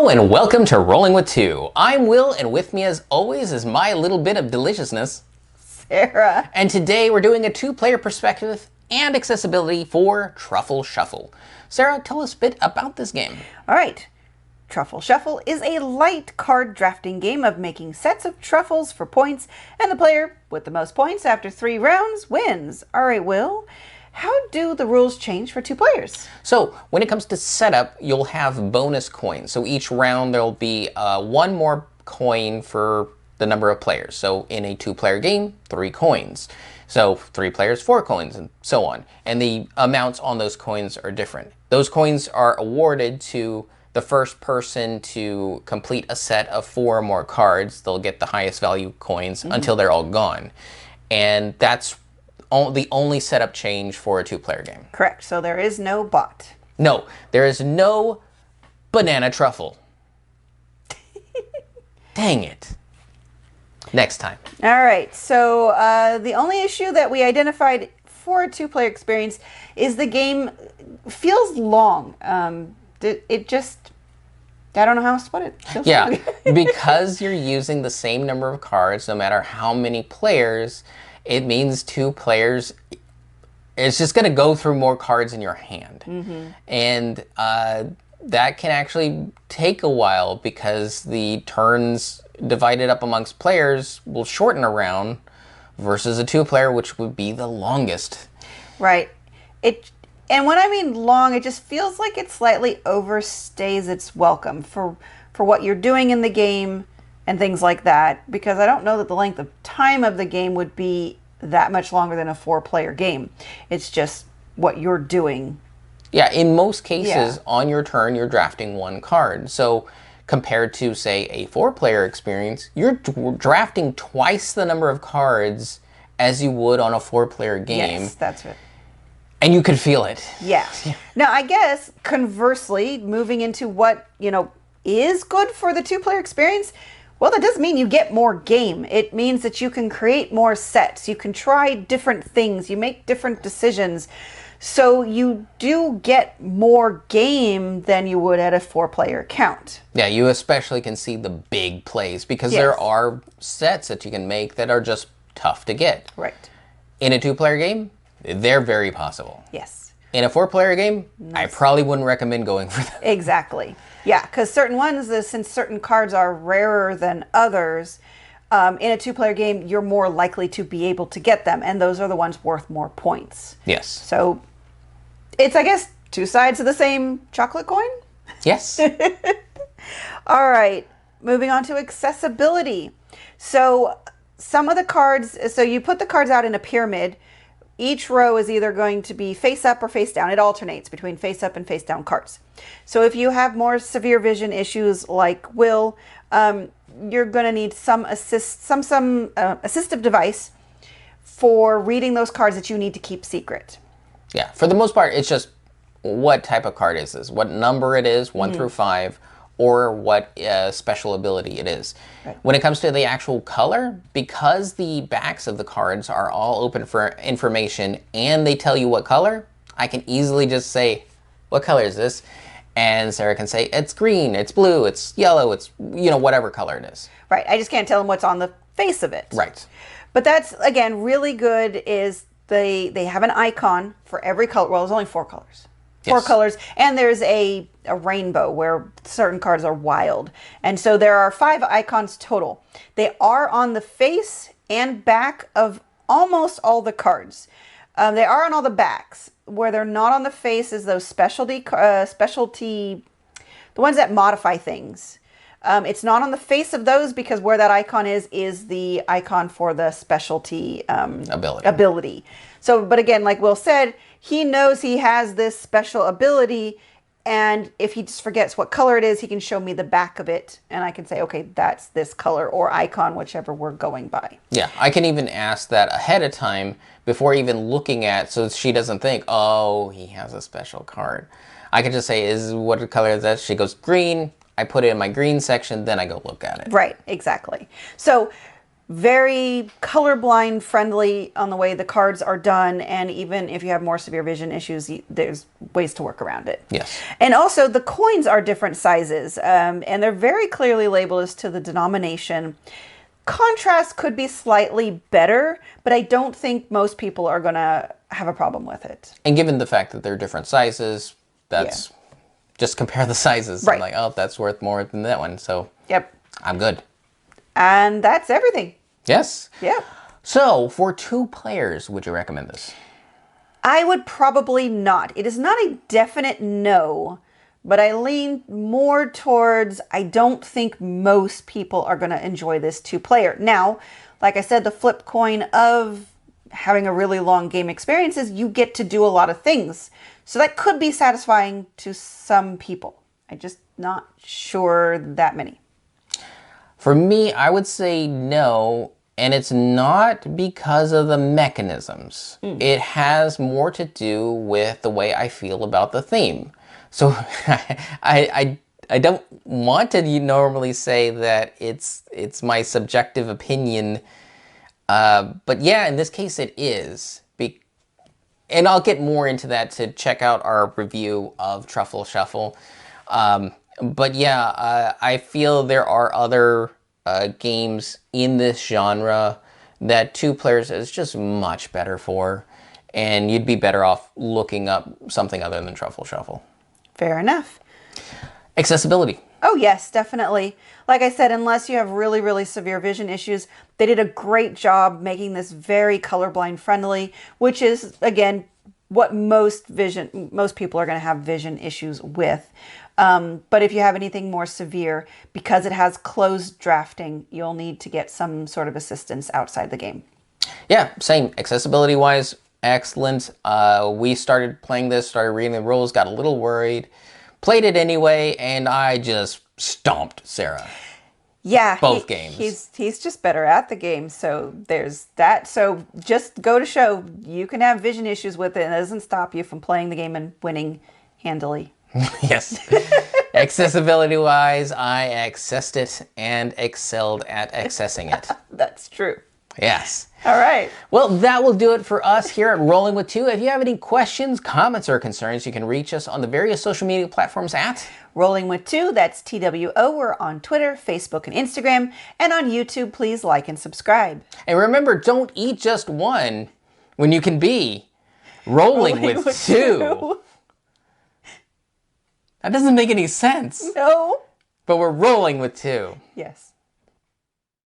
Hello and welcome to Rolling with Two. I'm Will, and with me as always is my little bit of deliciousness, Sarah. And today we're doing a two-player perspective and accessibility for Truffle Shuffle. Sarah, tell us a bit about this game. All right. Truffle Shuffle is a light card drafting game of making sets of truffles for points, and the player with the most points after 3 rounds wins. All right, Will, how do the rules change for 2 players? So when it comes to setup, you'll have bonus coins. So each round there'll be one more coin for the number of players. So in a 2-player game, 3 coins. So 3 players, 4 coins, and so on. And the amounts on those coins are different. Those coins are awarded to the first person to complete a set of 4 or more cards. They'll get the highest value coins until they're all gone. And that's the only setup change for a 2-player game. Correct. So there is no bot. No, there is no banana truffle. Dang it. Next time. All right. So the only issue that we identified for a 2-player experience is the game feels long. It just, I don't know how else to put it. Feels Yeah, long. because you're using the same number of cards, no matter how many players, it means 2 players, it's just going to go through more cards in your hand. And that can actually take a while because the turns divided up amongst players will shorten a round versus a 2-player, which would be the longest. Right. And when I mean long, it just feels like it slightly overstays its welcome for what you're doing in the game and things like that, because I don't know that the length of time of the game would be that much longer than a 4-player game. It's just what you're doing. Yeah, in most cases, on your turn, you're drafting 1 card. So compared to, say, a 4-player experience, you're drafting twice the number of cards as you would on a 4-player game. Yes, that's it. And you could feel it. Yeah. Now, I guess, conversely, moving into what, is good for the 2-player experience, well, that doesn't mean you get more game. It means that you can create more sets. You can try different things. You make different decisions. So you do get more game than you would at a 4-player count. Yeah, you especially can see the big plays because Yes. there are sets that you can make that are just tough to get. Right. In a 2-player game, they're very possible. Yes. In a 4-player game, I probably wouldn't recommend going for them. Exactly. Yeah, because certain ones, since certain cards are rarer than others, in a 2-player game, you're more likely to be able to get them, and those are the ones worth more points. Yes. So it's, I guess, 2 sides of the same chocolate coin? Yes. All right, moving on to accessibility. So some of the cards, so you put the cards out in a pyramid. Each row is either going to be face up or face down. It alternates between face up and face down cards. So if you have more severe vision issues like Will, you're going to need some assistive device for reading those cards that you need to keep secret. Yeah, for the most part, it's just what type of card is this, what number it is, 1 through 5, or what special ability it is. Right. When it comes to the actual color, because the backs of the cards are all open for information and they tell you what color, I can easily just say, what color is this? And Sarah can say, it's green, it's blue, it's yellow, it's, whatever color it is. Right, I just can't tell them what's on the face of it. Right. But that's, again, really good is they have an icon for every color. Well, there's only 4 colors. 4 Yes. colors, and there's a rainbow where certain cards are wild. And so there are 5 icons total. They are on the face and back of almost all the cards. They are on all the backs. Where they're not on the face is those specialty, the ones that modify things. It's not on the face of those because where that icon is the icon for the specialty ability. So, but again, like Will said, he knows he has this special ability, and if he just forgets what color it is, he can show me the back of it, and I can say, okay, that's this color or icon, whichever we're going by. Yeah, I can even ask that ahead of time before even looking at, so she doesn't think, oh, he has a special card. I can just say, what color is that? She goes, green. I put it in my green section, then I go look at it. Right, exactly. So very colorblind friendly on the way the cards are done, and even if you have more severe vision issues, there's ways to work around it. Yes. And also the coins are different sizes, and they're very clearly labeled as to the denomination. Contrast could be slightly better, but I don't think most people are going to have a problem with it. And given the fact that they're different sizes, that's just compare the sizes. Right. And like, oh, that's worth more than that one. So Yep. I'm good. And that's everything. Yes. Yeah. So for 2 players, would you recommend this? I would probably not. It is not a definite no, but I lean more towards I don't think most people are going to enjoy this 2-player. Now, like I said, the flip coin of having a really long game experience is you get to do a lot of things. So that could be satisfying to some people. I'm just not sure that many. For me, I would say no, and it's not because of the mechanisms. It has more to do with the way I feel about the theme. So I don't want to normally say that it's my subjective opinion, but yeah, in this case it is. And I'll get more into that to check out our review of Truffle Shuffle. But yeah, I feel there are other games in this genre that 2 players is just much better for. And you'd be better off looking up something other than Truffle Shuffle. Fair enough. Accessibility. Oh, yes, definitely. Like I said, unless you have really, really severe vision issues, they did a great job making this very colorblind friendly, which is, again, what most people are going to have vision issues with. But if you have anything more severe, because it has closed drafting, you'll need to get some sort of assistance outside the game. Yeah, same. Accessibility-wise, excellent. We started playing this, started reading the rules, got a little worried. Played it anyway, and I just stomped Sarah. Yeah, both games. He's just better at the game, so there's that. So just go to show you can have vision issues with it, and it doesn't stop you from playing the game and winning handily. Yes. Accessibility-wise, I accessed it and excelled at accessing it. That's true. Yes. All right. Well, that will do it for us here at Rolling with Two. If you have any questions, comments, or concerns, you can reach us on the various social media platforms at Rolling with Two, that's TWO. We're on Twitter, Facebook, and Instagram. And on YouTube, please like and subscribe. And remember, don't eat just one when you can be rolling with two. That doesn't make any sense. No. But we're rolling with two. Yes.